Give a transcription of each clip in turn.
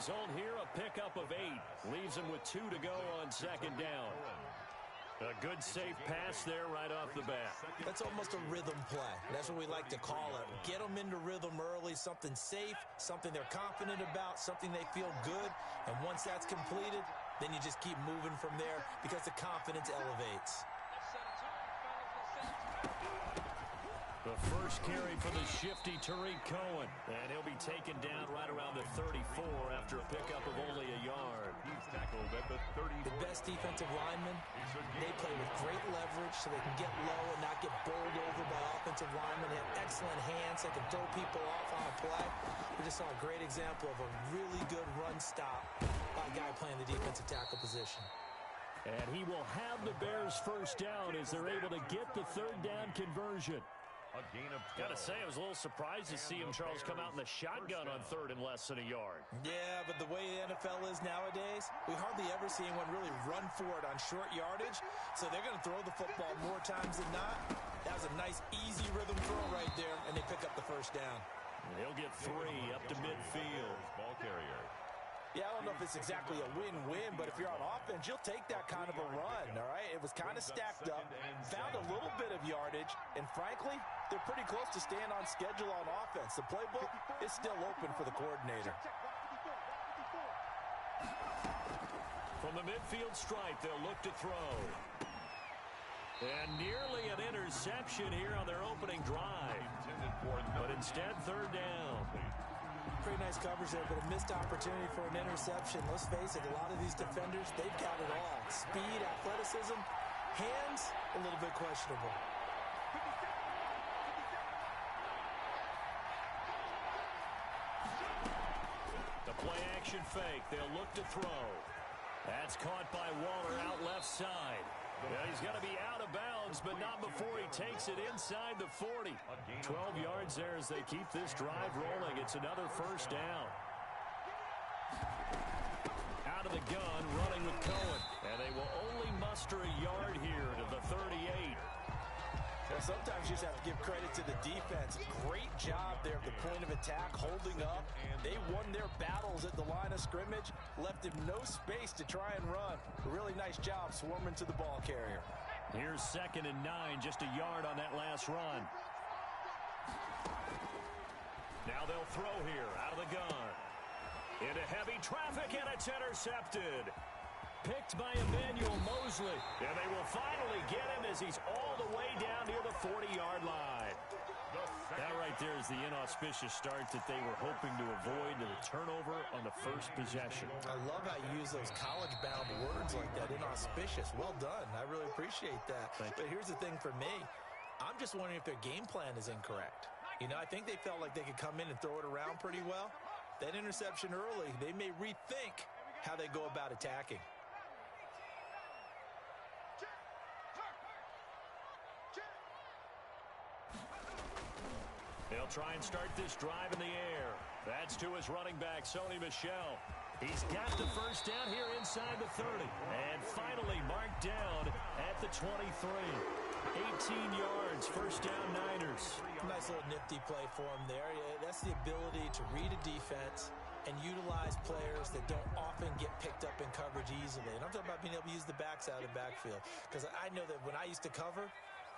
result here, a pickup of 8. Leaves him with 2 to go on second down. A good safe pass there right off the bat. That's almost a rhythm play. That's what we like to call it. Get them into rhythm early, something safe, something they're confident about, something they feel good. And once that's completed, then you just keep moving from there because the confidence elevates. The first carry for the shifty Tariq Cohen. And he'll be taken down right around the 34 after a pickup of only a yard. He's tackled at the 34. The best defensive linemen, they play with great leverage so they can get low and not get bowled over by offensive linemen. They have excellent hands. They can throw people off on a play. We just saw a great example of a really good run stop by a guy playing the defensive tackle position. And he will have the Bears first down as they're able to get the third down conversion. A gain of 12. Got to say, I was a little surprised to see him, Charles, come out in the shotgun on third and less than a yard. Yeah, but the way the NFL is nowadays, we hardly ever see anyone really run for it on short yardage. So they're going to throw the football more times than not. That was a nice, easy rhythm throw right there, and they pick up the first down. And he'll get 3 up to midfield. Ball carrier. Yeah, I don't know if it's exactly a win-win, but if you're on offense, you'll take that kind of a run, all right? It was kind of stacked up, found a little bit of yardage, and frankly, they're pretty close to staying on schedule on offense. The playbook is still open for the coordinator. From the midfield stripe, they'll look to throw. And nearly an interception here on their opening drive. But instead, third down. Pretty nice coverage there, but a missed opportunity for an interception. Let's face it, a lot of these defenders, they've got it all. Speed, athleticism, hands, a little bit questionable. The play-action fake. They'll look to throw. That's caught by Waller out left side. Yeah, he's got to be out of bounds, but not before he takes it inside the 40. 12 yards there as they keep this drive rolling. It's another first down. Out of the gun, running with Cohen. And they will only muster a yard here to the 38. Well, sometimes you just have to give credit to the defense. Great job there at the point of attack, holding up. They won their battles at the line of scrimmage, left him no space to try and run. A really nice job swarming to the ball carrier. Here's 2nd and 9, just a yard on that last run. Now they'll throw here, out of the gun. Into heavy traffic, and it's intercepted. Picked by Emmanuel Mosley. And they will finally get him as he's all the way down near the 40-yard line. That right there is the inauspicious start that they were hoping to avoid, the turnover on the first possession. I love how you use those college-bound words like that, inauspicious. Well done. I really appreciate that. But here's the thing for me. I'm just wondering if their game plan is incorrect. You know, I think they felt like they could come in and throw it around pretty well. That interception early, they may rethink how they go about attacking. They'll try and start this drive in the air. That's to his running back, Sony Michel. He's got the first down here inside the 30. And finally marked down at the 23. 18 yards, first down Niners. Nice little nifty play for him there. Yeah, that's the ability to read a defense and utilize players that don't often get picked up in coverage easily. And I'm talking about being able to use the backs out of the backfield. Because I know that when I used to cover,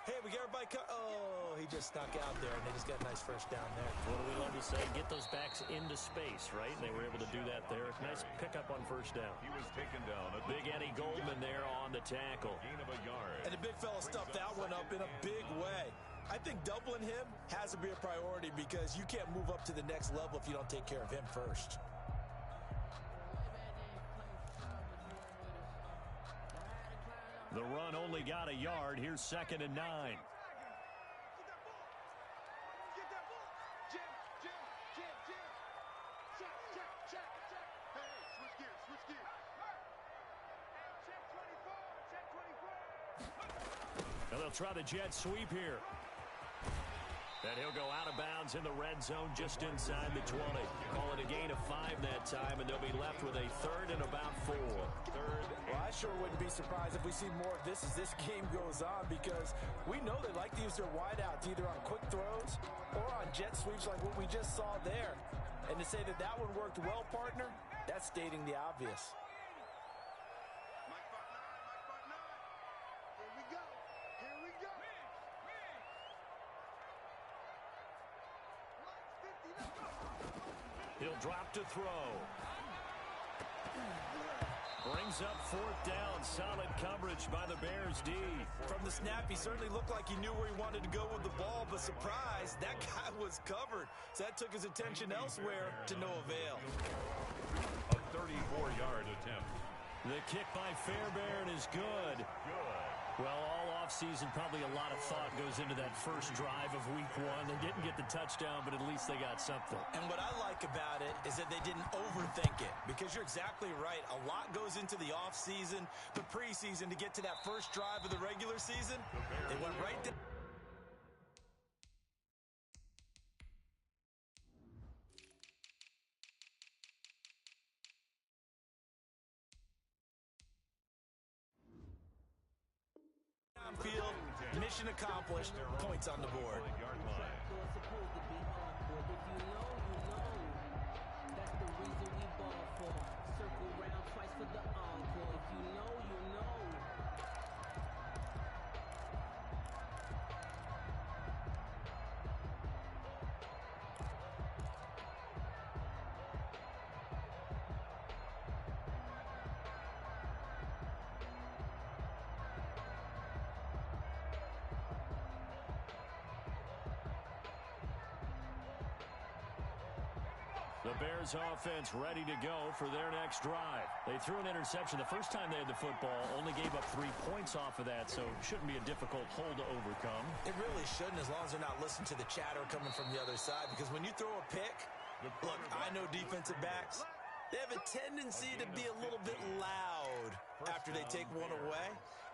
hey, we got everybody oh, he just snuck out there, and they just got a nice first down there. What do we love to say? Get those backs into space, right? And they were able to do that there. Nice pickup on first down. He was taken down. Big Eddie Goldman there on the tackle. Gain of a yard. And the big fella stuffed that one up in a big way. I think doubling him has to be a priority because you can't move up to the next level if you don't take care of him first. The run only got a yard. Here's 2nd and 9. Now they'll try the jet sweep here. And he'll go out of bounds in the red zone just inside the 20. Call it a gain of 5 that time, and they'll be left with a 3rd and about 4. Well, I sure wouldn't be surprised if we see more of this as this game goes on because we know they like to use their wideouts either on quick throws or on jet sweeps like what we just saw there. And to say that that one worked well, partner, That's stating the obvious. He'll drop to throw. Brings up 4th down. Solid coverage by the Bears D. From the snap, he certainly looked like he knew where he wanted to go with the ball, but surprise, that guy was covered. So that took his attention elsewhere to no avail. A 34-yard attempt. The kick by Fairbairn is good. Well, all offseason, probably a lot of thought goes into that first drive of week 1. They didn't get the touchdown, but at least they got something. And what I like about it is that they didn't overthink it, because you're exactly right. A lot goes into the offseason, the preseason, to get to that first drive of the regular season. They went right there. Field, mission accomplished, points on the board. The Bears offense ready to go for their next drive. They threw an interception the first time they had the football, only gave up 3 points off of that, so shouldn't be a difficult hole to overcome. It really shouldn't, as long as they're not listening to the chatter coming from the other side, because when you throw a pick, look, I know defensive backs, they have a tendency to be a little bit loud after they take one away.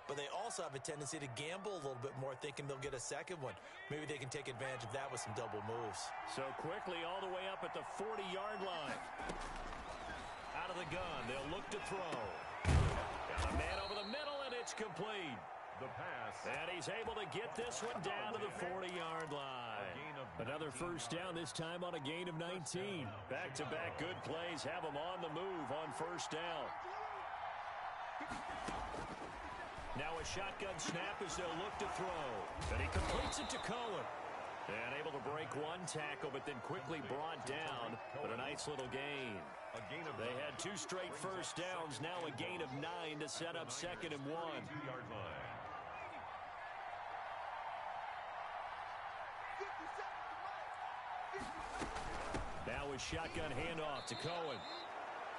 But they also have a tendency to gamble a little bit more, thinking they'll get a second one. Maybe they can take advantage of that with some double moves. So quickly all the way up at the 40-yard line. Out of the gun, they'll look to throw. Got a man over the middle, and it's complete. The pass. And he's able to get this one down to the 40-yard line. Another first down, this time on a gain of 19. Back-to-back good plays have them on the move on first down. Now a shotgun snap as they'll look to throw. And he completes it to Cohen. And able to break one tackle, but then quickly brought down. But a nice little gain. They had 2 straight first downs. Now a gain of 9 to set up 2nd and 1. 2-yard line. Now a shotgun handoff to Cohen.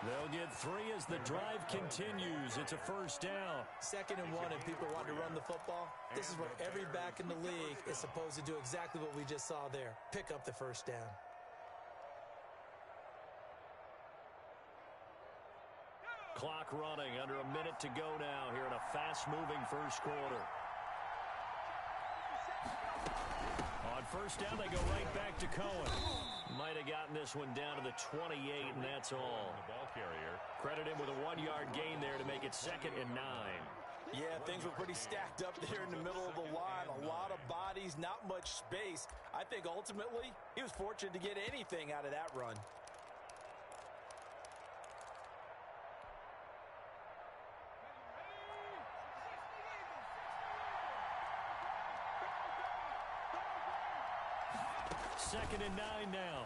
They'll get 3 as the drive continues. It's a first down. 2nd and 1, and people want to run the football. This is where every back in the league is supposed to do exactly what we just saw there. Pick up the first down. Clock running, under a minute to go now here in a fast-moving first quarter. On first down, they go right back to Cohen. Might have gotten this one down to the 28, and that's all. The ball carrier. Credit him with a 1-yard gain there to make it 2nd and 9. Yeah, things were pretty stacked up there in the middle of the line. A lot of bodies, not much space. I think ultimately he was fortunate to get anything out of that run. Second and 9 now.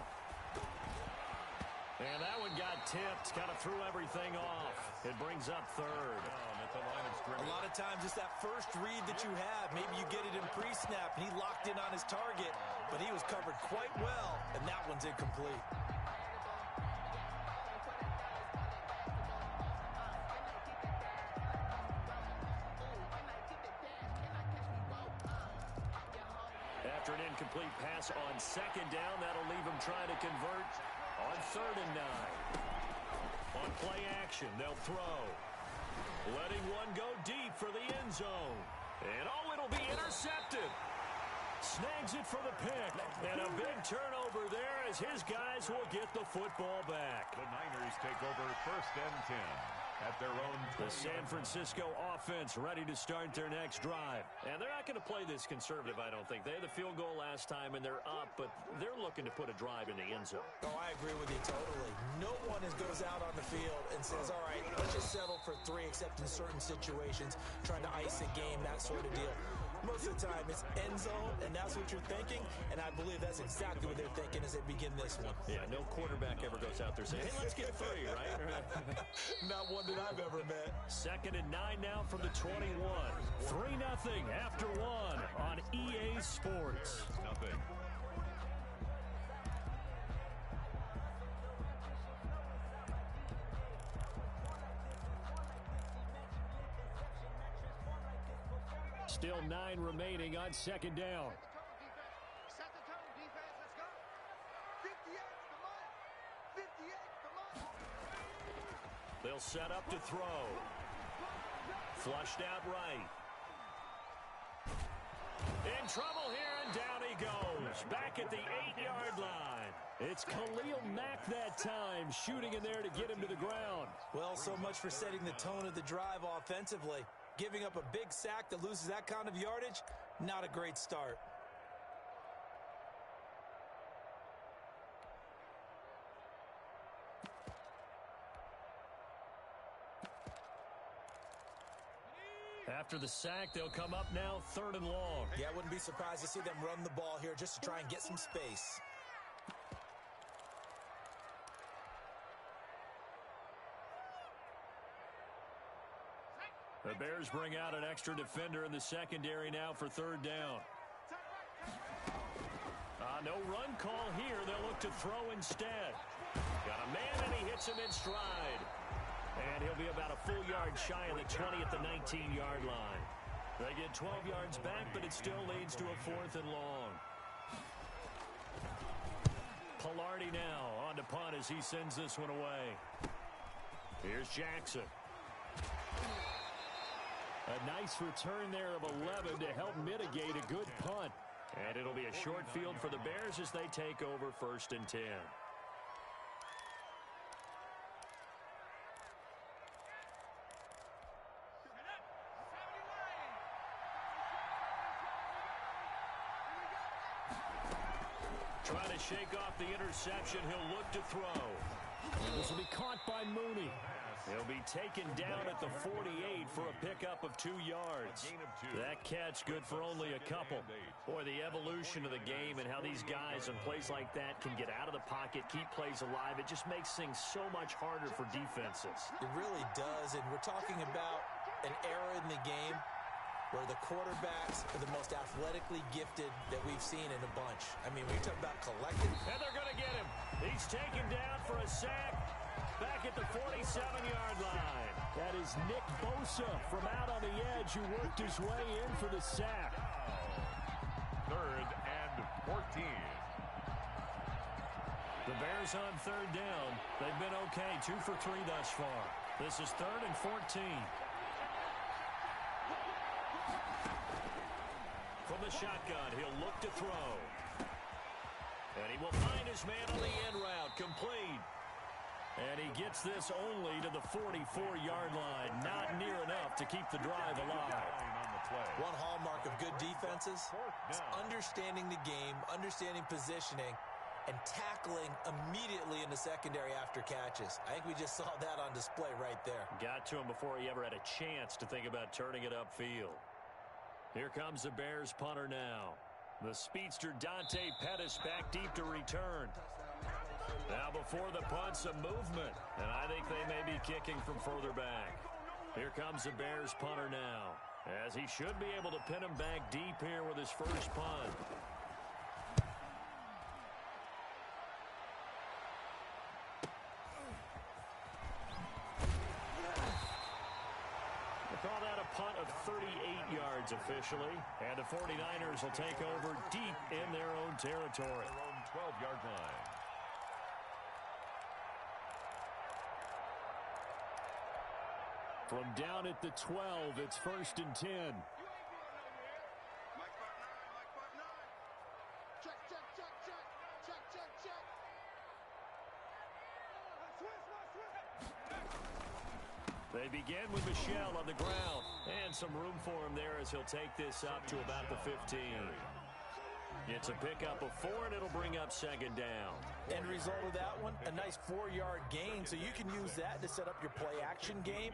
And that one got tipped, kind of threw everything off. It brings up 3rd. A lot of times it's that first read that you have. Maybe you get it in pre-snap, and he locked in on his target, but he was covered quite well, and that one's incomplete. After an incomplete pass on 2nd down, that'll leave him trying to convert on 3rd and 9. On play action, they'll throw. Letting one go deep for the end zone. And oh, it'll be intercepted. Snags it for the pick. And a big turnover there as his guys will get the football back. The Niners take over 1st and 10 at their own. The San Francisco offense ready to start their next drive. And they're not going to play this conservative, I don't think. They had the field goal last time, and they're up, but they're looking to put a drive in the end zone. Oh, I agree with you totally. No one goes out on the field and says, all right, let's just settle for 3, except in certain situations, trying to ice a game, that sort of deal. Most of the time, it's end zone, and that's what you're thinking, and I believe that's exactly what they're thinking as they begin this one. Yeah, no quarterback ever goes out there saying, hey, let's get 3, right? Not one that I've ever met. 2nd and 9 now from the 21. 3-0 after 1 on EA Sports. Nothing. Still 9 remaining on 2nd down. Set the tone, defense. Let's go. 58 for Mike. 58 for Mike. They'll set up to throw. Flushed out right. In trouble here, and down he goes. Back at the 8-yard line. It's Khalil Mack that time, shooting in there to get him to the ground. Well, so much for setting the tone of the drive offensively. Giving up a big sack that loses that kind of yardage, not a great start. After the sack, they'll come up now 3rd and long. Yeah, I wouldn't be surprised to see them run the ball here just to try and get some space. The Bears bring out an extra defender in the secondary now for 3rd down. No run call here. They'll look to throw instead. Got a man, and he hits him in stride. And he'll be about a full yard shy of the 20 at the 19-yard line. They get 12 yards back, but it still leads to a 4th and long. Pilardi now on to punt as he sends this one away. Here's Jackson. A nice return there of 11 to help mitigate a good punt. And it'll be a short field for the Bears as they take over 1st and 10. Trying to shake off the interception. He'll look to throw. This will be caught by Mooney. He'll be taken down at the 48 for a pickup of 2 yards. That catch good for only a couple. Boy, the evolution of the game and how these guys in plays like that can get out of the pocket, keep plays alive, it just makes things so much harder for defenses. It really does, and we're talking about an era in the game where the quarterbacks are the most athletically gifted that we've seen in a bunch. I mean, when you talk about collective. And they're going to get him. He's taken down for a sack. Back at the 47-yard line. That is Nick Bosa from out on the edge who worked his way in for the sack. 3rd and 14. The Bears on 3rd down. They've been okay, 2 for 3 thus far. This is 3rd and 14. From the shotgun, he'll look to throw. And he will find his man on the end route, complete. And he gets this only to the 44-yard line. Not near enough to keep the drive alive. One hallmark of good defenses is understanding the game, understanding positioning, and tackling immediately in the secondary after catches. I think we just saw that on display right there. Got to him before he ever had a chance to think about turning it upfield. Here comes the Bears punter now. The speedster Dante Pettis back deep to return. Now before the punt, some movement. And I think they may be kicking from further back. Here comes the Bears punter now, as he should be able to pin him back deep here with his first punt. Call that a punt of 38 yards officially. And the 49ers will take over deep in their own territory. Their own 12-yard line. From down at the 12, it's 1st and 10. They begin with Michel on the ground. And some room for him there as he'll take this up to about the 15. It's a pickup of 4, and it'll bring up second down. End result of that one, a nice 4-yard gain. So you can use that to set up your play-action game,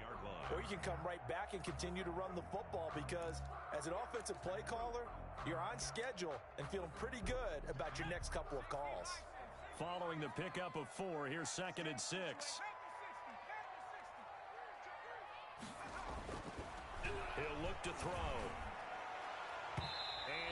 or you can come right back and continue to run the football because as an offensive play caller, you're on schedule and feeling pretty good about your next couple of calls. Following the pickup of 4, here's 2nd and 6. He'll look to throw.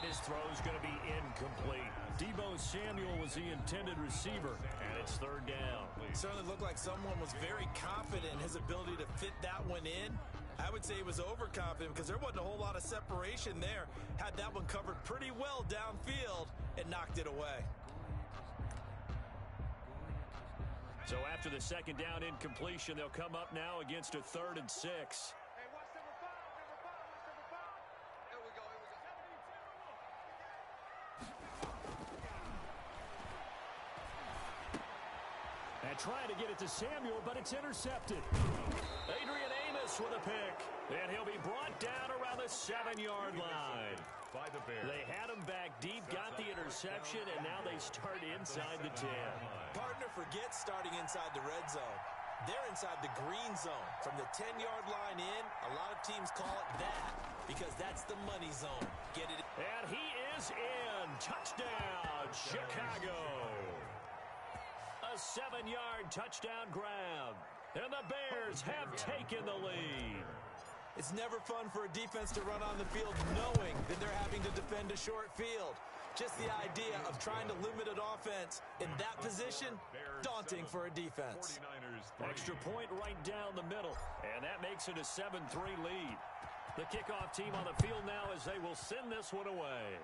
And his throw's going to be incomplete. Deebo Samuel was the intended receiver, and it's 3rd down. It certainly looked like someone was very confident in his ability to fit that one in. I would say he was overconfident because there wasn't a whole lot of separation there. Had that one covered pretty well downfield and knocked it away. So after the 2nd down incompletion, they'll come up now against a 3rd and 6. Hey, watch number 5, number 5, watch number 5. Here we go, here we go. And trying to get it to Samuel, but it's intercepted. Adrian Amos with a pick. And he'll be brought down around the 7-yard line. By the Bears. They had him back deep, got the interception, and now they start inside the 10. Partner forgets starting inside the red zone. They're inside the green zone. From the 10-yard line in, a lot of teams call it that because that's the money zone. Get it? And he is in. Touchdown, Chicago. A 7-yard touchdown grab. And the Bears have taken the lead. It's never fun for a defense to run on the field knowing that they're having to defend a short field. Just the idea of trying to limit an offense in that position, daunting for a defense. Extra point right down the middle, and that makes it a 7-3 lead. The kickoff team on the field now as they will send this one away.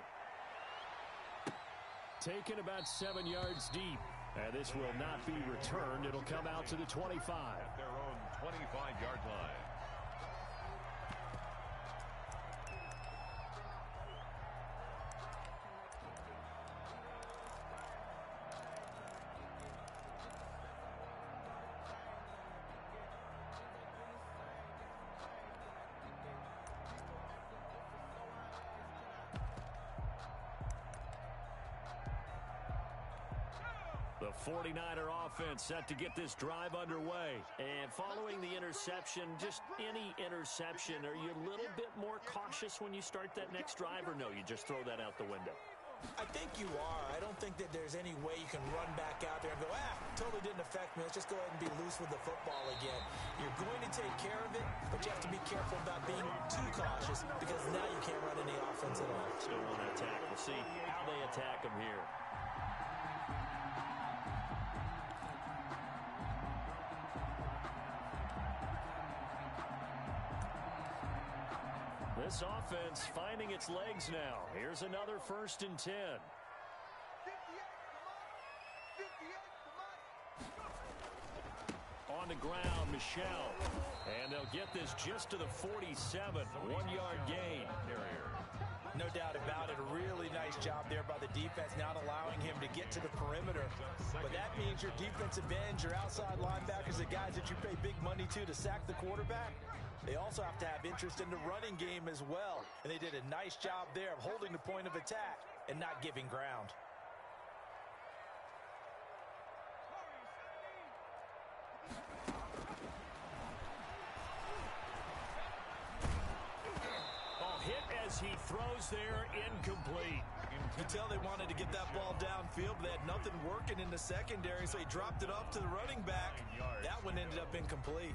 Taken about 7 yards deep, and this will not be returned. It'll come out to the 25. At their own 25-yard line. The 49er offense set to get this drive underway. And following the interception, just any interception, are you a little bit more cautious when you start that next drive, or no, you just throw that out the window? I think you are. I don't think that there's any way you can run back out there and go, totally didn't affect me. Let's just go ahead and be loose with the football again. You're going to take care of it, but you have to be careful about being too cautious because now you can't run any offense at all. Still want to attack. We'll see how they attack them here. This offense finding its legs now. Here's another 1st and 10. 58, On the ground, Michelle. And they'll get this just to the 47. 1-yard gain. No doubt about it. A really nice job there by the defense, not allowing him to get to the perimeter. But that means your defensive ends, your outside linebackers, the guys that you pay big money to sack the quarterback, they also have to have interest in the running game as well. And they did a nice job there of holding the point of attack and not giving ground. Hit as he throws there, incomplete. You could tell they wanted to get that ball downfield, but they had nothing working in the secondary, so he dropped it off to the running back. That one ended up incomplete.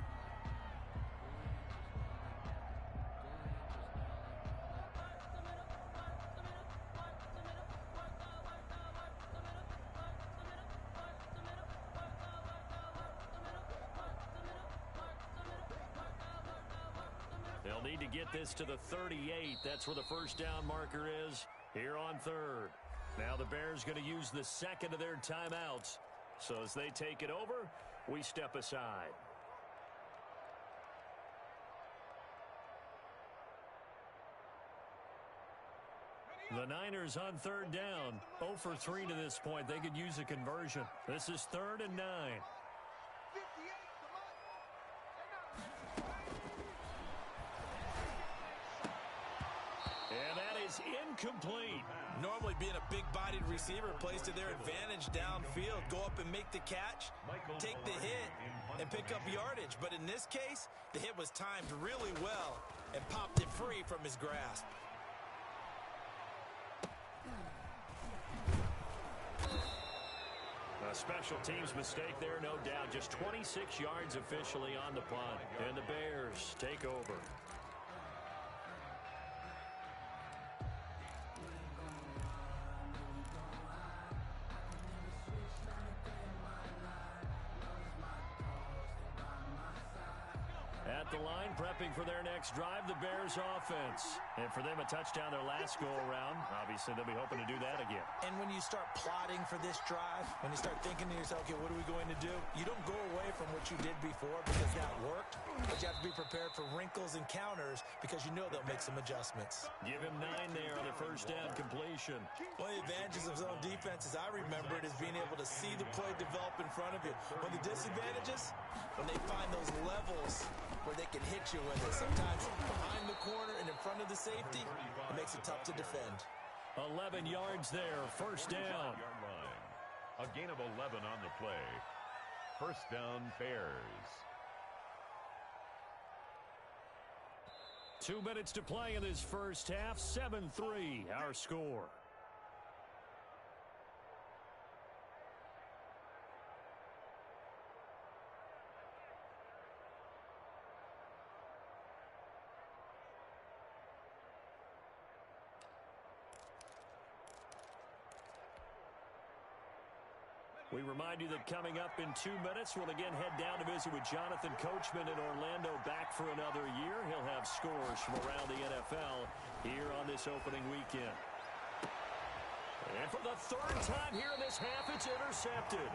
They'll need to get this to the 38. That's where the 1st down marker is here on 3rd. Now the Bears going to use the 2nd of their timeouts. So as they take it over, we step aside. The Niners on 3rd down. 0 for 3 to this point. They could use a conversion. This is 3rd and 9. is incomplete. Normally being a big-bodied receiver plays to their advantage downfield. Go up and make the catch, take the hit, and pick up yardage. But in this case, the hit was timed really well and popped it free from his grasp. A special teams mistake there, no doubt. Just 26 yards officially on the punt. And the Bears take over. At the line, prepping for their next drive, the Bears offense. And for them, a touchdown their last go-around. Obviously, they'll be hoping to do that again. And when you start plotting for this drive, when you start thinking to yourself, okay, what are we going to do? You don't go away from what you did before because that worked, but you have to be prepared for wrinkles and counters because you know they'll make some adjustments. Give him 9 there on the first down completion. One of the advantages of zone defense, as I remember it, is being able to see the play develop in front of you. One of the disadvantages, when they find those levels where they can hit you with it. Sometimes behind the corner and in front of the safety, it makes it tough to defend. 11 yards there, first down. A gain of 11 on the play. First down, Bears. 2 minutes to play in this first half. 7-3, our score. We remind you that coming up in 2 minutes, we'll again head down to visit with Jonathan Coachman in Orlando, back for another year. He'll have scores from around the NFL here on this opening weekend. And for the 3rd time here in this half, it's intercepted.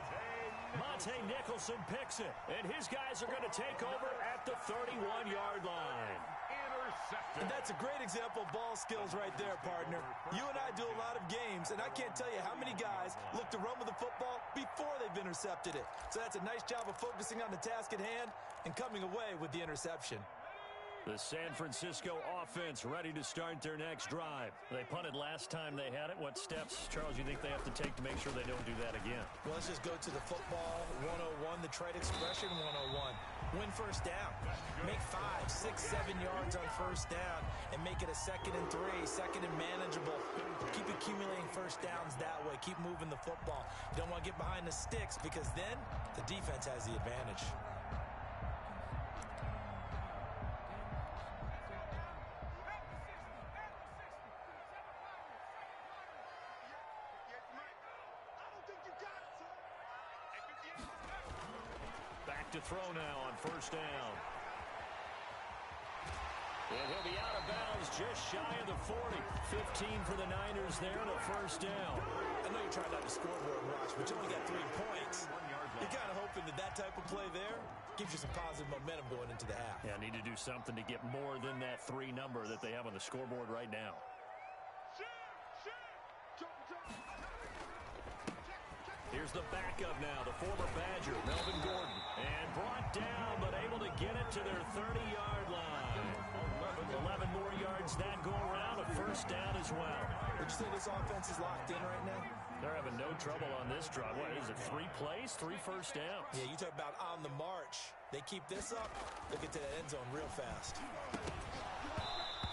Monte Nicholson picks it, and his guys are going to take over at the 31-yard line. And that's a great example of ball skills right there, partner. You and I do a lot of games, and I can't tell you how many guys look to run with the football before they've intercepted it. So that's a nice job of focusing on the task at hand and coming away with the interception. The San Francisco offense ready to start their next drive. They punted last time they had it. What steps, Charles, you think they have to take to make sure they don't do that again? Well, let's just go to the football 101, the trade expression 101. Win first down. Make 5, 6, 7 yards on first down and make it a 2nd and 3, 2nd and manageable. Keep accumulating first downs that way. Keep moving the football. You don't want to get behind the sticks because then the defense has the advantage. To throw now on first down. And he'll be out of bounds just shy of the 40. 15 for the Niners there and a first down. I know you're trying not to scoreboard watch, but you only got 3 points. You're kind of hoping that type of play there gives you some positive momentum going into the half. Yeah, need to do something to get more than that 3 number that they have on the scoreboard right now. Here's the backup now, the former Badger, Melvin Gordon. And brought down, but able to get it to their 30-yard line. 11 more yards that go around, a first down as well. Would you say this offense is locked in right now? They're having no trouble on this drive. What is it, 3 plays, 3 first downs? Yeah, you talk about on the march. They keep this up, they'll get to the end zone real fast.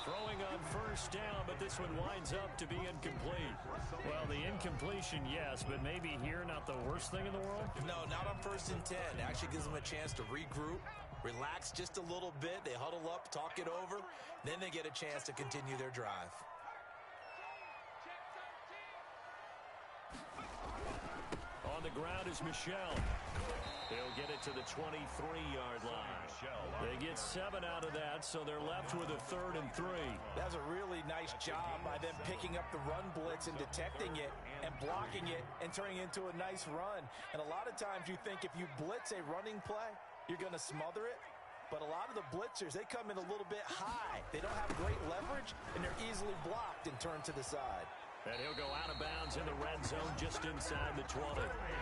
Throwing on first down, but this one winds up to be incomplete. Well, the incompletion, yes, but maybe here not the worst thing in the world? No, not on 1st and 10. It actually gives them a chance to regroup, relax just a little bit. They huddle up, talk it over. Then they get a chance to continue their drive. On the ground is Michel. They'll get it to the 23-yard line. They get 7 out of that, so they're left with a 3rd and 3. That was a really nice job by them picking up the run blitz and detecting it and blocking it and turning it into a nice run. And a lot of times you think if you blitz a running play, you're going to smother it. But a lot of the blitzers, they come in a little bit high. They don't have great leverage, and they're easily blocked and turned to the side. And he'll go out of bounds in the red zone just inside the 20.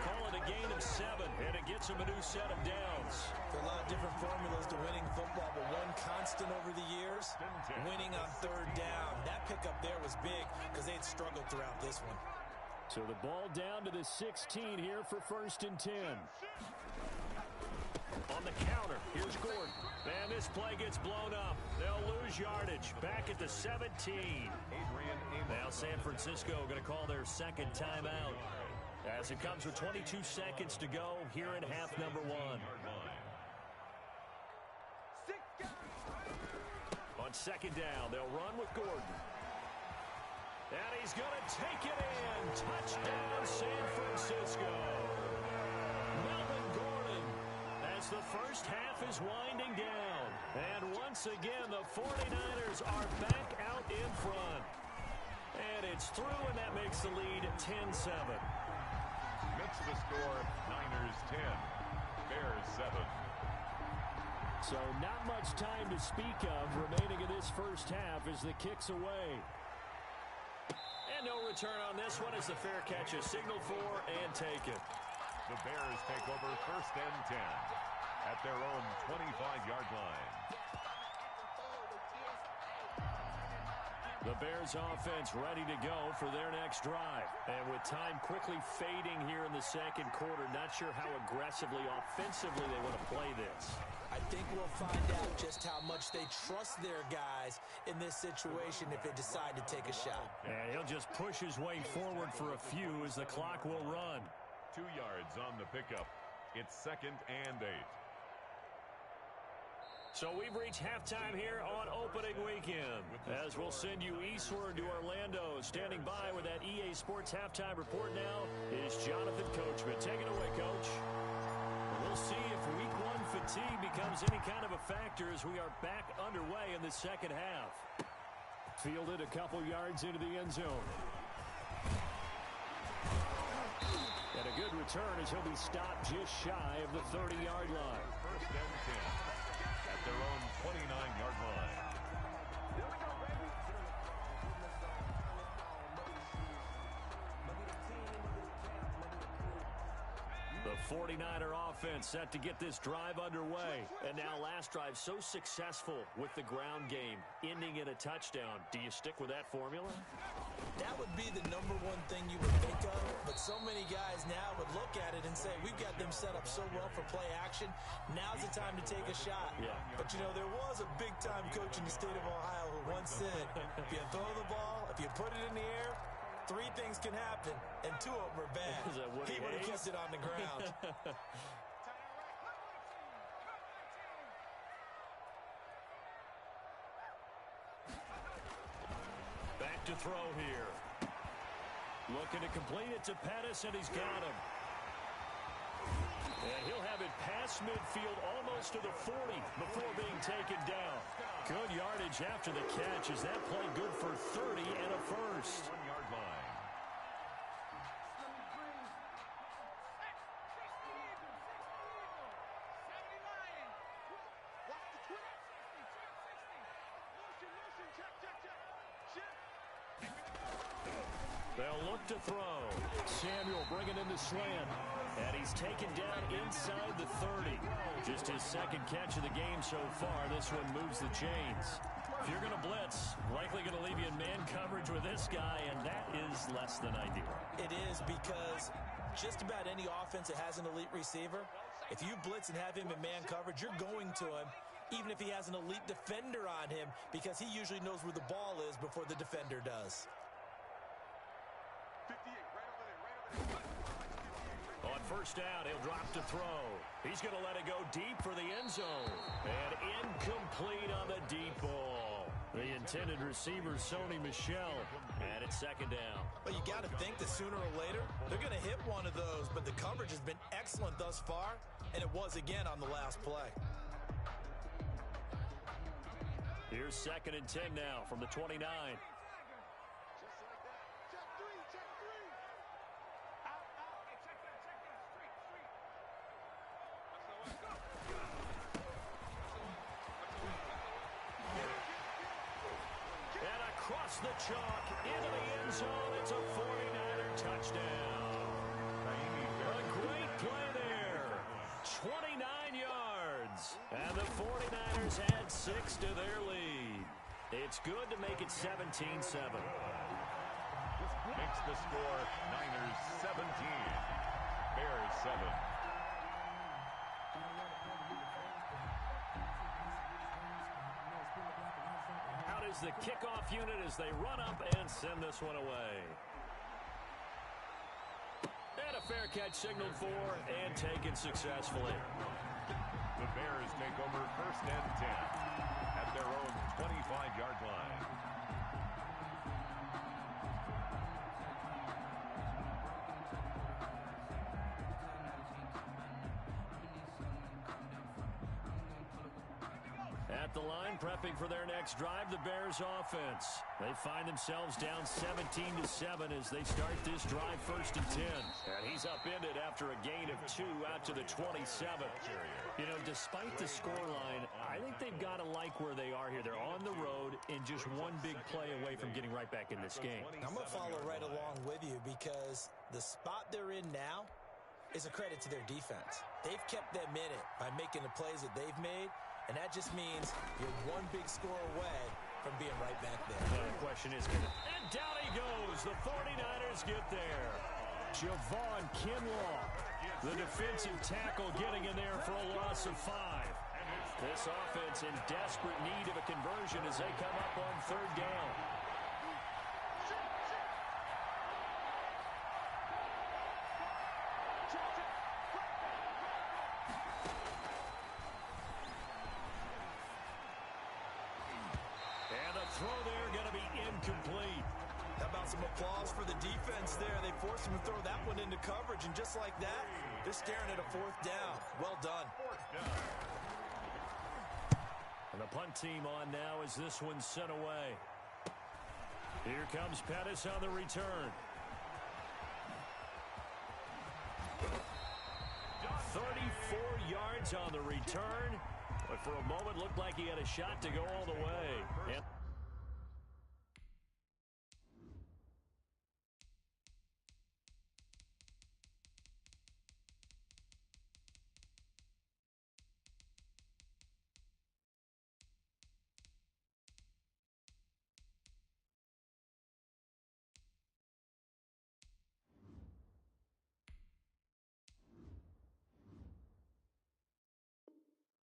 Call it a gain of 7, and it gets him a new set of downs. For a lot of different formulas to winning football, but one constant over the years, winning on third down. That pickup there was big because they'd struggled throughout this one. So the ball down to the 16 here for 1st and 10. On the counter, here's Gordon. And this play gets blown up. They'll lose yardage. Back at the 17. Now San Francisco going to call their second timeout as it comes with 22 seconds to go here in half number 1. On 2nd down, they'll run with Gordon. And he's going to take it in. Touchdown, San Francisco. Melvin Gordon as the first half is winding down. And once again, the 49ers are back out in front. And it's through, and that makes the lead 10-7. That's the score, Niners 10, Bears 7. So not much time to speak of remaining in this first half as the kick's away. And no return on this one as the fair catch is signaled for and taken. The Bears take over 1st and 10 at their own 25-yard line. The Bears offense ready to go for their next drive. And with time quickly fading here in the second quarter, not sure how aggressively, offensively they want to play this. I think we'll find out just how much they trust their guys in this situation if they decide to take a shot. And he'll just push his way forward for a few as the clock will run. 2 yards on the pickup. It's 2nd and 8. So we've reached halftime here on opening weekend. As we'll send you eastward to Orlando. Standing by with that EA Sports halftime report now is Jonathan Coachman. Take it away, Coach. We'll see if week 1 fatigue becomes any kind of a factor as we are back underway in the second half. Fielded a couple yards into the end zone. And a good return as he'll be stopped just shy of the 30-yard line. 1st and 10 at their own 29-yard line. The 49er offense set to get this drive underway. And now last drive so successful with the ground game, ending in a touchdown. Do you stick with that formula? That would be the number one thing you would think of, but so many guys now would look at it and say, we've got them set up so well for play action. Now's the time to take a shot. Yeah. But, you know, there was a big-time coach in the state of Ohio who once said, if you throw the ball, if you put it in the air, 3 things can happen, and 2 of them are bad. He would have kept it on the ground. Back to throw here. Looking to complete it to Pettis, and he's got him. And he'll have it past midfield almost to the 40 before being taken down. Good yardage after the catch. Is that play good for 30 and a first? 1-yard line. They'll look to throw. Samuel bringing in the slant. And he's taken down inside the 30. Just his second catch of the game so far. This one moves the chains. If you're going to blitz, likely going to leave you in man coverage with this guy, and that is less than ideal. It is because just about any offense that has an elite receiver, if you blitz and have him in man coverage, you're going to him, even if he has an elite defender on him, because he usually knows where the ball is before the defender does. On first down, he'll drop to throw. He's going to let it go deep for the end zone. And incomplete on the deep ball. The intended receiver, Sony Michel. And it's second down. Well, you got to think that sooner or later, they're going to hit one of those, but the coverage has been excellent thus far, and it was again on the last play. Here's 2nd and 10 now from the 29. Across the chalk, into the end zone. It's a 49er touchdown. A great play there. 29 yards. is. And the 49ers add 6 to their lead. It's good to make it 17-7. Makes the score Niners 17, Bears 7. Out is the kickoff unit as they run up and send this one away. And a fair catch signaled for and taken successfully. The Bears take over 1st and 10 at their own 25-yard line. At the line, prepping for their next drive, the Bears offense. They find themselves down 17-7 as they start this drive 1st and 10. And he's upended after a gain of 2 out to the 27. You know, despite the scoreline, I think they've got to like where they are here. They're on the road and just one big play away from getting right back in this game. I'm going to follow right along with you because the spot they're in now is a credit to their defense. They've kept them in it by making the plays that they've made. And that just means you're one big score away from being right back there. The question is, and down he goes. The 49ers get there. Javon Kinlaw, the defensive tackle, getting in there for a loss of 5. This offense in desperate need of a conversion as they come up on 3rd down. Throw there going to be incomplete. How about some applause for the defense there? They forced him to throw that one into coverage, and just like that, they're staring at a 4th down. Well done. And the punt team on now as this one's sent away. Here comes Pettis on the return. 34 yards on the return, but for a moment looked like he had a shot to go all the way. And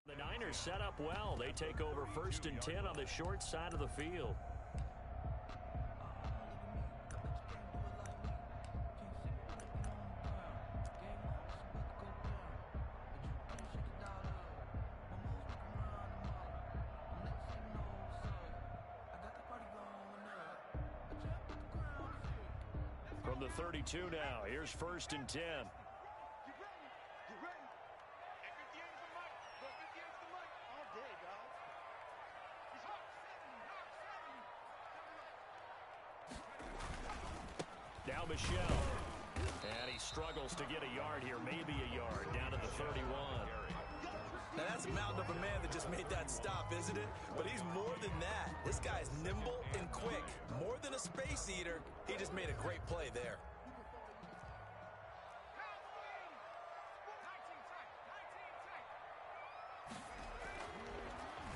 the Niners set up well. They take over 1st and 10 on the short side of the field. From the 32 now, here's 1st and 10. Now Michelle. And he struggles to get a yard here, maybe a yard, down to the 31. Now that's a mountain of a man that just made that stop, isn't it? But he's more than that. This guy's nimble and quick. More than a space eater, he just made a great play there.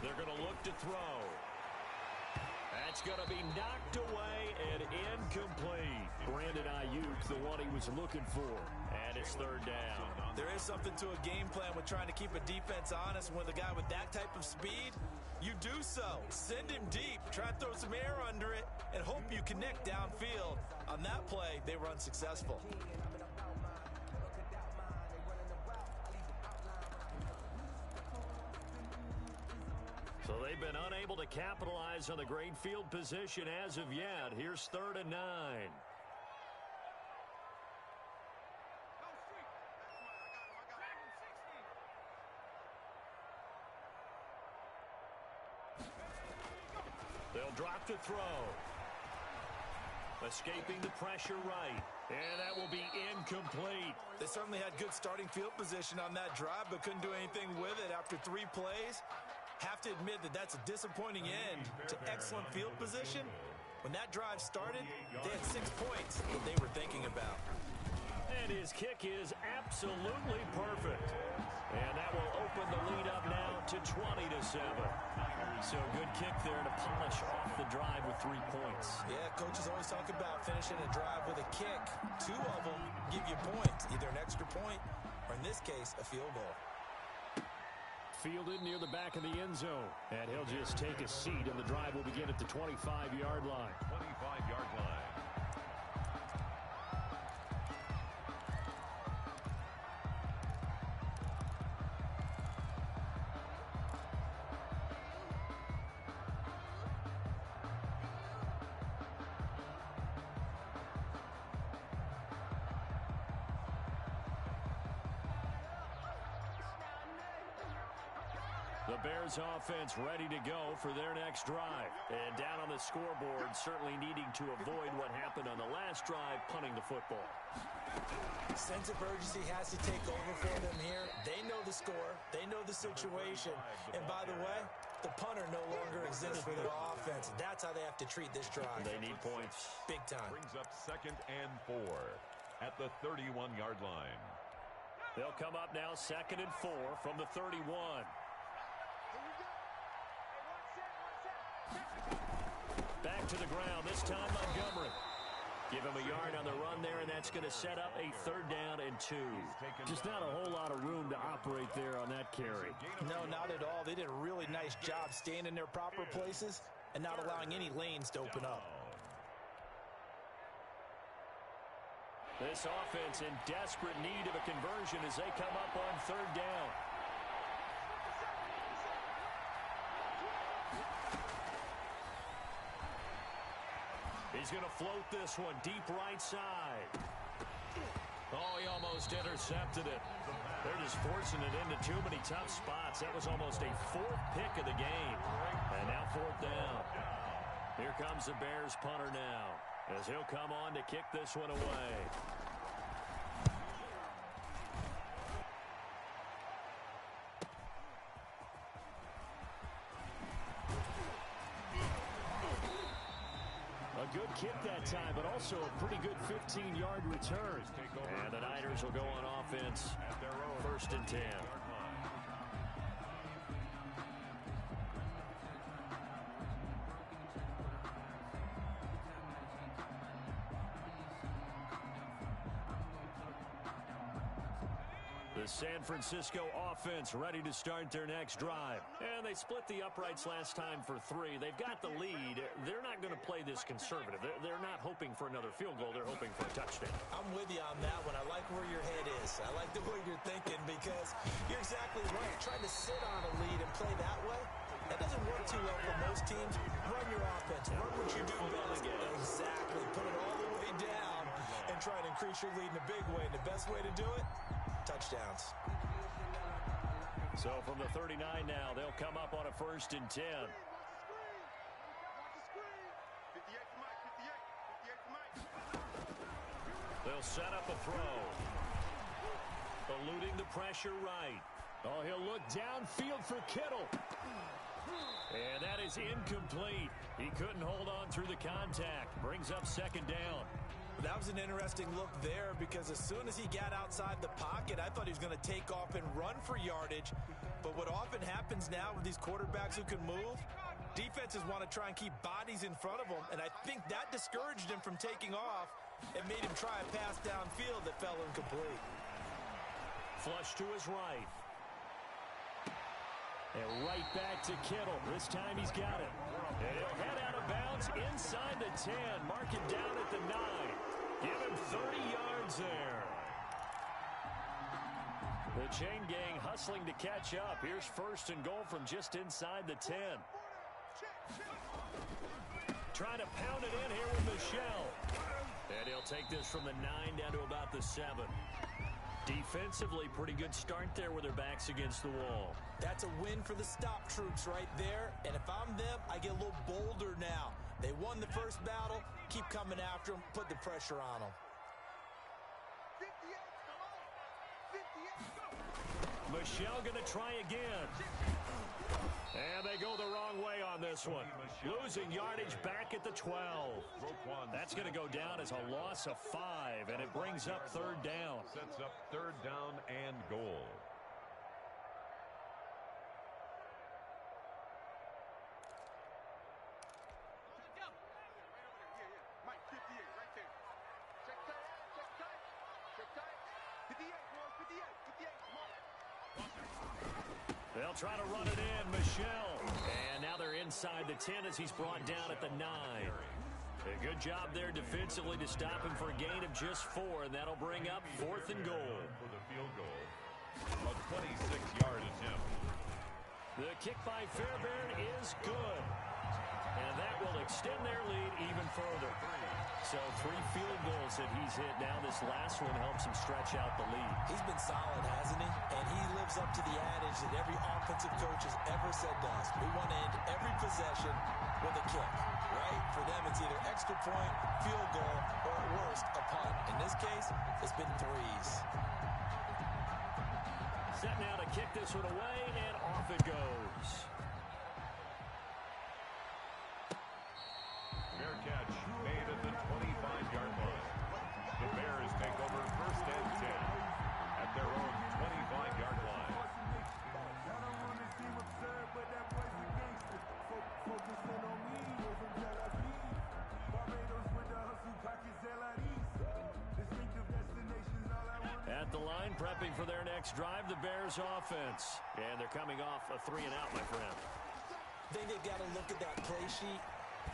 They're going to look to throw. That's going to be knocked away and incomplete. Brandon Ayuk, the one he was looking for. And it's 3rd down. There is something to a game plan with trying to keep a defense honest. With a guy with that type of speed, you do so. Send him deep. Try to throw some air under it and hope you connect downfield. On that play, they were unsuccessful. So they've been unable to capitalize on the great field position as of yet. Here's 3rd and 9. They'll drop to throw. Escaping the pressure right. And that will be incomplete. They certainly had good starting field position on that drive, but couldn't do anything with it after 3 plays. Have to admit that that's a disappointing end to excellent field position. When that drive started, they had 6 points that they were thinking about. And his kick is absolutely perfect. And that will open the lead up now 7. So good kick there to polish off the drive with 3 points. Yeah, coaches always talk about finishing a drive with a kick. 2 of them give you points, either an extra point or, in this case, a field goal. Fielded near the back of the end zone. And he'll just take a seat, and the drive will begin at the 25-yard line. 25-yard line. The Bears offense ready to go for their next drive. And down on the scoreboard, certainly needing to avoid what happened on the last drive, punting the football. Sense of urgency has to take over for them here. They know the score. They know the situation. And by the way, the punter no longer exists for their offense. That's how they have to treat this drive. They need points. Big time. Brings up 2nd and 4 at the 31-yard line. They'll come up now 2nd and 4 from the 31. Back to the ground, this time Montgomery. Give him a yard on the run there, and that's going to set up a 3rd down and 2. Just not a whole lot of room to operate there on that carry. No, not at all. They did a really nice job staying in their proper places and not allowing any lanes to open up. This offense in desperate need of a conversion as they come up on 3rd down. He's going to float this one deep right side. Oh, he almost intercepted it. They're just forcing it into too many tough spots. That was almost a 4th pick of the game. And now 4th down. Here comes the Bears punter now, as he'll come on to kick this one away. A good kick that time, but also a pretty good 15-yard return. And the Niners will go on offense at their own 1st and 10. The San Francisco offense ready to start their next drive. And they split the uprights last time for 3. They've got the lead. They're not going to play this conservative. They're not hoping for another field goal. They're hoping for a touchdown. I'm with you on that one. I like where your head is. I like the way you're thinking because you're exactly right. Trying to sit on a lead and play that way, that doesn't work too well for most teams. Run your offense. Run what you do best. Exactly. Put it all the way down and try to increase your lead in a big way. And the best way to do it, touchdowns. So from the 39 now, they'll come up on a 1st and 10. They'll set up a throw. Eluding the pressure right. Oh, he'll look downfield for Kittle. And that is incomplete. He couldn't hold on through the contact. Brings up 2nd down. That was an interesting look there because as soon as he got outside the pocket, I thought he was going to take off and run for yardage. But what often happens now with these quarterbacks who can move, defenses want to try and keep bodies in front of them, and I think that discouraged him from taking off and made him try a pass downfield that fell incomplete. Flush to his right. And right back to Kittle. This time he's got it. And he'll head out of bounds inside the 10. Mark it down at the 9. Give him 30 yards there. The chain gang hustling to catch up. Here's 1st and goal from just inside the 10. Trying to pound it in here with Michel. And he'll take this from the 9 down to about the 7. Defensively, pretty good start there with their backs against the wall. That's a win for the stop troops right there. And if I'm them, I get a little bolder now. They won the first battle. Keep coming after them. Put the pressure on them. 58, Michel going to try again. And they go the wrong way on this one. Losing yardage back at the 12. That's going to go down as a loss of 5, and it brings up 3rd down. Sets up 3rd down and goal. They'll try to run it in. Michel. And now they're inside the 10 as he's brought down at the 9. A good job there defensively to stop him for a gain of just 4, and that'll bring up 4th and goal. For the field goal, a 26-yard attempt. The kick by Fairbairn is good. And that will extend their lead even further. So 3 field goals that he's hit now. This last one helps him stretch out the lead. He's been solid, hasn't he? And he lives up to the adage that every offensive coach has ever said to us. We want to end every possession with a kick, right? For them, it's either extra point, field goal, or at worst, a punt. In this case, it's been 3s. Set now to kick this one away, and off it goes. Fair catch made at the 25-yard line. The Bears take over 1st and 10 at their own 25-yard line. At the line, prepping for their next drive, the Bears offense. And they're coming off a 3-and-out, my friend. I think they've got to look at that play sheet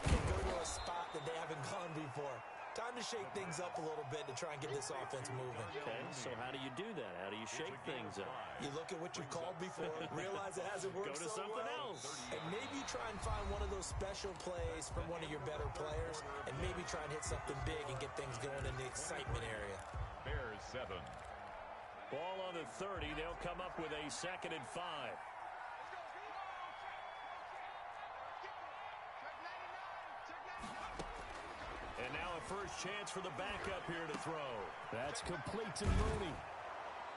and go to a spot that they haven't gone before. Time to shake things up a little bit to try and get this offense moving. Okay, so how do you do that? How do you shake things up? You look at what you've called before, realize it hasn't worked Go to so something well, else. and maybe try and find one of those special plays from one of your better players, and maybe try and hit something big and get things going in the excitement area. Bears 7. Ball on the 30. They'll come up with a 2nd and 5. And now a first chance for the backup here to throw. That's complete to Mooney.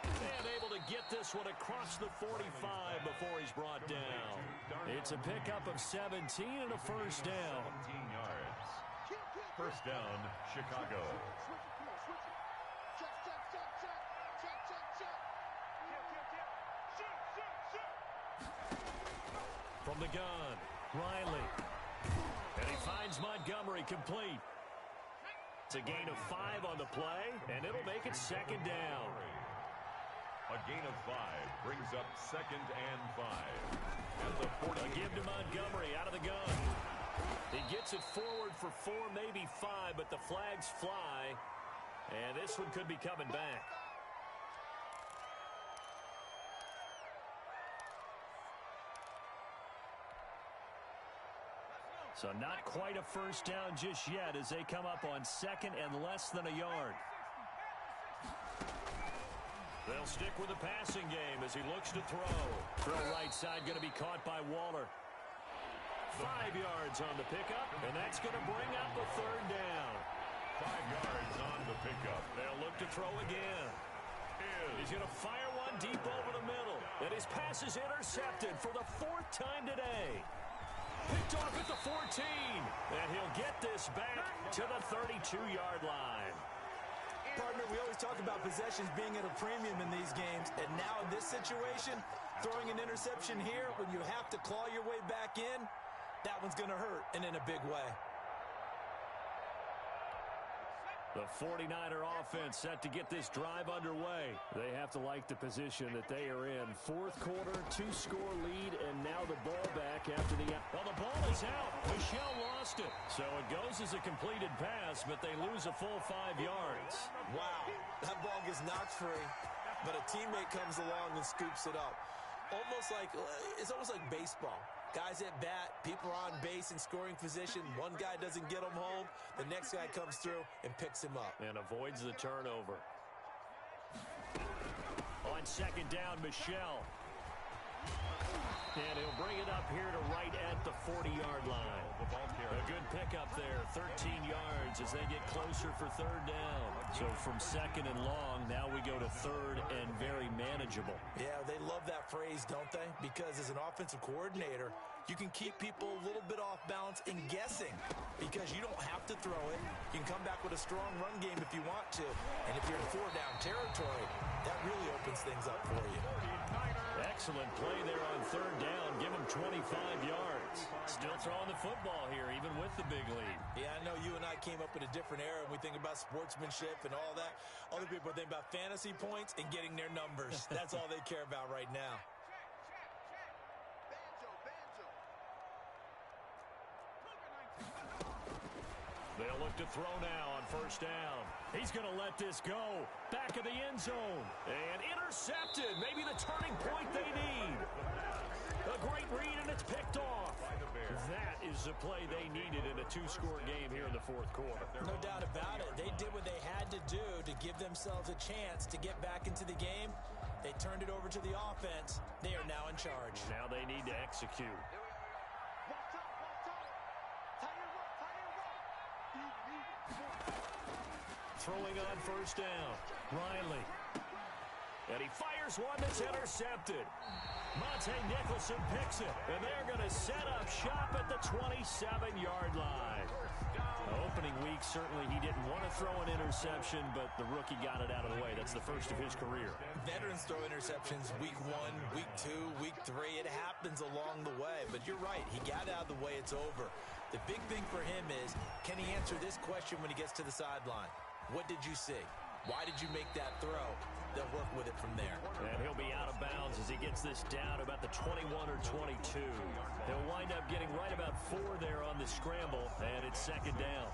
And able to get this one across the 45 before he's brought down. It's a pickup of 17 and a first down. 17 yards. First down, Chicago. From the gun, Riley. And he finds Montgomery complete. It's a gain of 5 on the play, and it'll make it 2nd down. A gain of 5 brings up 2nd and 5. At the 40. A give to Montgomery out of the gun. He gets it forward for 4, maybe 5, but the flags fly. And this one could be coming back. So not quite a first down just yet as they come up on 2nd and less than a yard. They'll stick with the passing game as he looks to throw. Throw right side going to be caught by Waller. 5 yards on the pickup, and that's going to bring up a 3rd down. 5 yards on the pickup. They'll look to throw again. He's going to fire one deep over the middle. And his pass is intercepted for the 4th time today. Picked off at the 14. And he'll get this back to the 32-yard line. Partner, we always talk about possessions being at a premium in these games, and now in this situation, throwing an interception here when you have to claw your way back in, that one's going to hurt, and in a big way. The 49er offense set to get this drive underway. They have to like the position that they are in. 4th quarter, 2-score lead, and now the ball back after the... Well, the ball is out. Michel lost it. So it goes as a completed pass, but they lose a full 5 yards. Wow, that ball gets knocked free, but a teammate comes along and scoops it up. It's almost like baseball. Guys at bat, people are on base in scoring position. One guy doesn't get him home. The next guy comes through and picks him up. And avoids the turnover. On 2nd down, Michel. And he'll bring it up here to right at the 40-yard line. A good pickup there, 13 yards as they get closer for 3rd down. So from 2nd and long, now we go to 3rd and very manageable. Yeah, they love that phrase, don't they? Because as an offensive coordinator, you can keep people a little bit off balance and guessing because you don't have to throw it. You can come back with a strong run game if you want to. And if you're in 4-down territory, that really opens things up for you. Excellent play there on 3rd down. Give him 25 yards. Still throwing the football here, even with the big lead. Yeah, I know you and I came up in a different era, and we think about sportsmanship and all that. Other people think about fantasy points and getting their numbers. That's all they care about right now. They'll look to throw now on first down. He's going to let this go. Back of the end zone. And intercepted. Maybe the turning point they need. A great read, and it's picked off. That is the play they needed in a two-score game here in the fourth quarter. No doubt about it. They did what they had to do to give themselves a chance to get back into the game. They turned it over to the offense. They are now in charge. Now they need to execute. Throwing on first down. Riley. And he fires one that's intercepted. Monte Nicholson picks it. And they're going to set up shop at the 27-yard line. Opening week, certainly he didn't want to throw an interception, but the rookie got it out of the way. That's the first of his career. Veterans throw interceptions week 1, week 2, week 3. It happens along the way. But you're right. He got out of the way. It's over. The big thing for him is, can he answer this question when he gets to the sideline? What did you see? Why did you make that throw? They'll work with it from there. And he'll be out of bounds as he gets this down about the 21 or 22. He'll wind up getting right about 4 there on the scramble, and it's second down.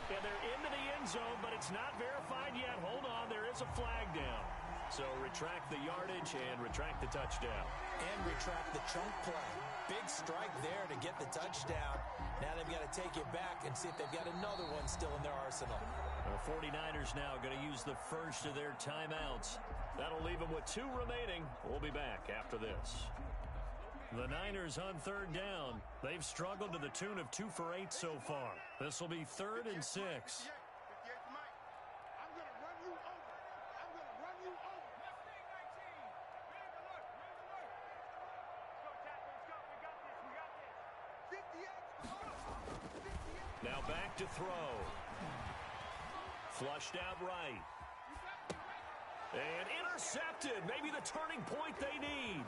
And they're into the end zone, but it's not verified yet. Hold on, there is a flag down. So retract the yardage and retract the touchdown. And retract the chunk play. Big strike there to get the touchdown. Now they've got to take it back and see if they've got another one still in their arsenal. The 49ers now going to use the first of their timeouts. That'll leave them with 2 remaining. We'll be back after this. The Niners on third down. They've struggled to the tune of 2 for 8 so far. This will be 3rd and 6. Now back to throw. Flushed out right. And intercepted. Maybe the turning point they need.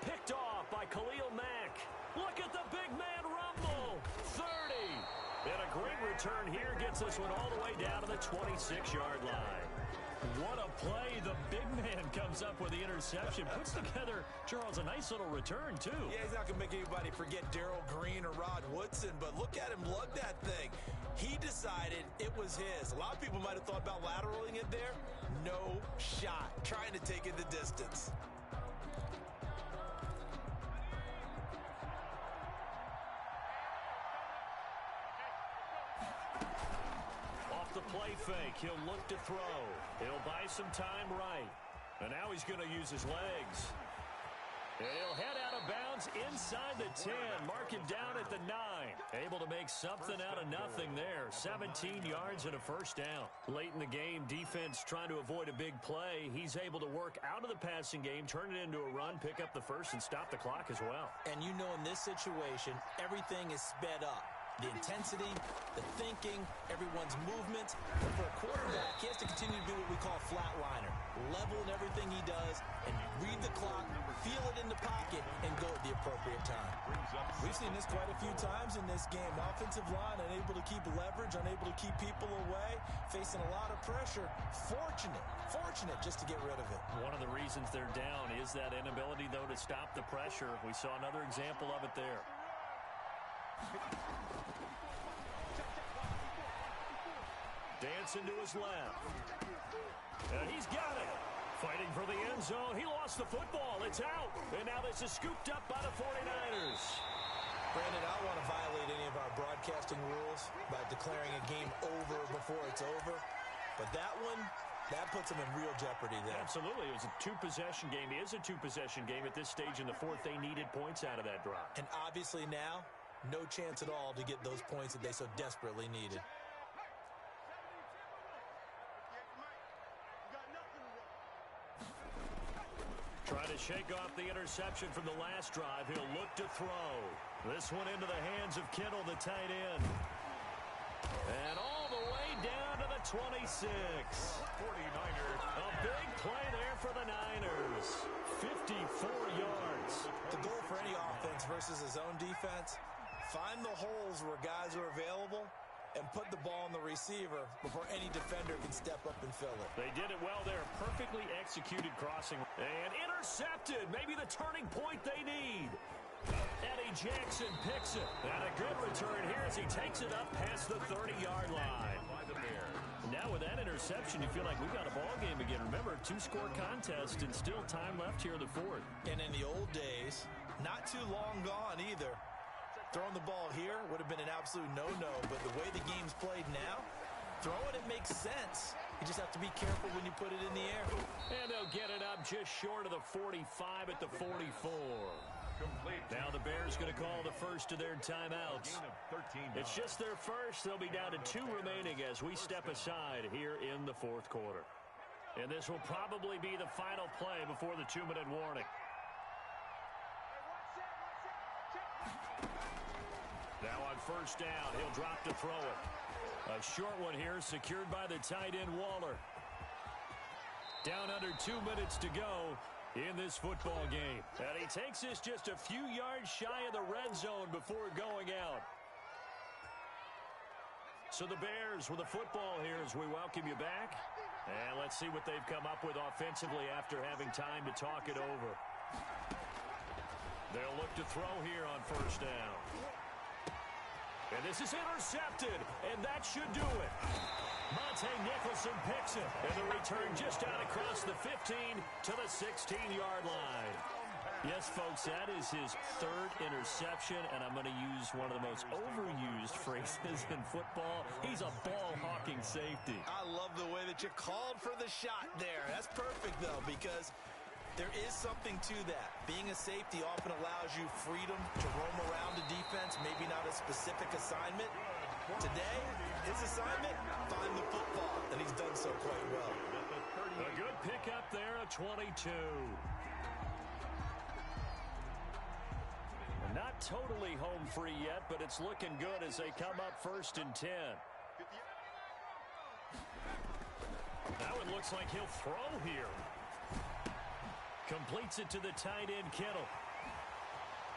Picked off by Khalil Mack. Look at the big man rumble. 30. And a great return here gets this one all the way down to the 26-yard line. What a play. The big man comes up with the interception. Puts together, Charles, a nice little return, too. Yeah, he's not going to make anybody forget Darrell Green or Rod Woodson, but look at him lug that thing. He decided it was his. A lot of people might have thought about lateraling it there. No shot. Trying to take it the distance. The play fake. He'll look to throw. He'll buy some time right. And now he's going to use his legs. And he'll head out of bounds inside the 10. Mark it down at the 9. Able to make something out of nothing there. 17 yards and a first down. Late in the game, defense trying to avoid a big play. He's able to work out of the passing game, turn it into a run, pick up the first, and stop the clock as well. And you know, in this situation, everything is sped up. The intensity, the thinking, everyone's movement. But for a quarterback, he has to continue to be what we call a flatliner. Level in everything he does and read the clock, feel it in the pocket, and go at the appropriate time. We've seen this quite a few times in this game. Offensive line unable to keep leverage, unable to keep people away, facing a lot of pressure. Fortunate just to get rid of it. One of the reasons they're down is that inability, though, to stop the pressure. We saw another example of it there. Dancing to his left. And he's got it. Fighting for the end zone. He lost the football. It's out. And now this is scooped up by the 49ers. Brandon, I don't want to violate any of our broadcasting rules by declaring a game over before it's over. But that one, that puts them in real jeopardy there. Absolutely. It was a 2-possession game. It is a 2-possession game at this stage in the fourth. They needed points out of that drive. And obviously now, no chance at all to get those points that they so desperately needed. Trying to shake off the interception from the last drive. He'll look to throw. This one into the hands of Kittle, the tight end. And all the way down to the 26. 49ers. A big play there for the Niners. 54 yards. The goal for any offense versus his own defense, find the holes where guys are available and put the ball on the receiver before any defender can step up and fill it. They did it well there. Perfectly executed crossing. And intercepted. Maybe the turning point they need. Eddie Jackson picks it. And a good return here as he takes it up past the 30-yard line. By the Bears. Now with that interception, you feel like we've got a ball game again. Remember, 2-score contest and still time left here in the fourth. And in the old days, not too long gone either, throwing the ball here would have been an absolute no-no, but the way the game's played now, throwing it makes sense. You just have to be careful when you put it in the air. And they'll get it up just short of the 45 at the 44. Complete. Now the Bears going to call the first of their timeouts. Gain of 13 It's just their first. They'll be down to 2 remaining as we step aside here in the fourth quarter. And this will probably be the final play before the 2-minute warning. Now on first down, he'll drop to throw it. A short one here, secured by the tight end Waller. Down under 2 minutes to go in this football game. And he takes this just a few yards shy of the red zone before going out. So the Bears with the football here as we welcome you back. And let's see what they've come up with offensively after having time to talk it over. They'll look to throw here on first down. And this is intercepted, and that should do it. Monte Nicholson picks it, and the return just out across the 15 to the 16-yard line. Yes, folks, that is his 3rd interception, and I'm going to use one of the most overused phrases in football. He's a ball-hawking safety. I love the way that you called for the shot there. That's perfect, though, because there is something to that. Being a safety often allows you freedom to roam around a defense, maybe not a specific assignment. Today, his assignment, find the football, and he's done so quite well. A good pickup there, a 22. Not totally home free yet, but it's looking good as they come up first and 10. Now it looks like he'll throw here. Completes it to the tight end, Kittle.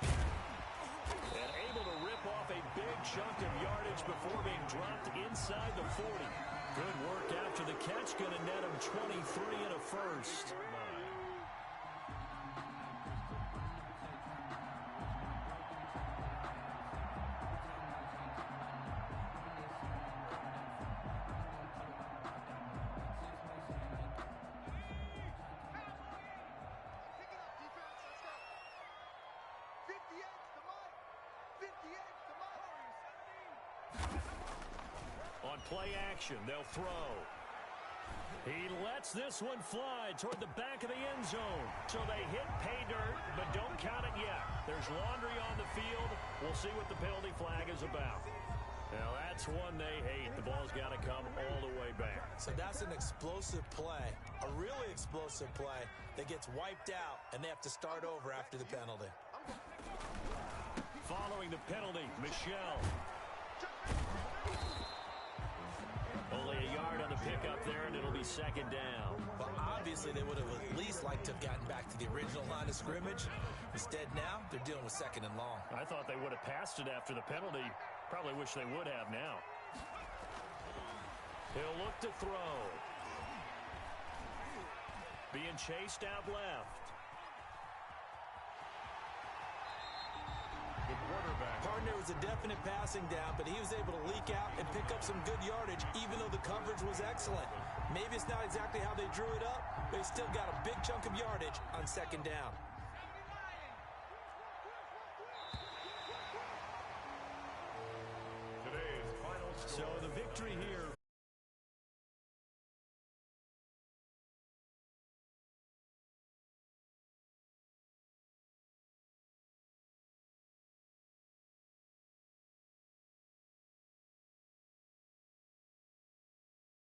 And able to rip off a big chunk of yardage before being dropped inside the 40. Good work after the catch. Going to net him 23 and a first. Play action, they'll throw. He lets this one fly toward the back of the end zone. So they hit pay dirt, but don't count it yet. There's laundry on the field. We'll see what the penalty flag is about. Now that's one they hate. The ball's got to come all the way back. So that's an explosive play, a really explosive play that gets wiped out, and they have to start over after the penalty. Following the penalty, Michel. Only a yard on the pickup there, and it'll be second down. Well, obviously, they would have at least liked to have gotten back to the original line of scrimmage. Instead, now, they're dealing with second and long. I thought they would have passed it after the penalty. Probably wish they would have now. He'll look to throw. Being chased out left. The quarterback. Partner was a definite passing down, but he was able to leak out and pick up some good yardage, even though the coverage was excellent. Maybe it's not exactly how they drew it up, but he still got a big chunk of yardage on second down. Today's final score. So the victory here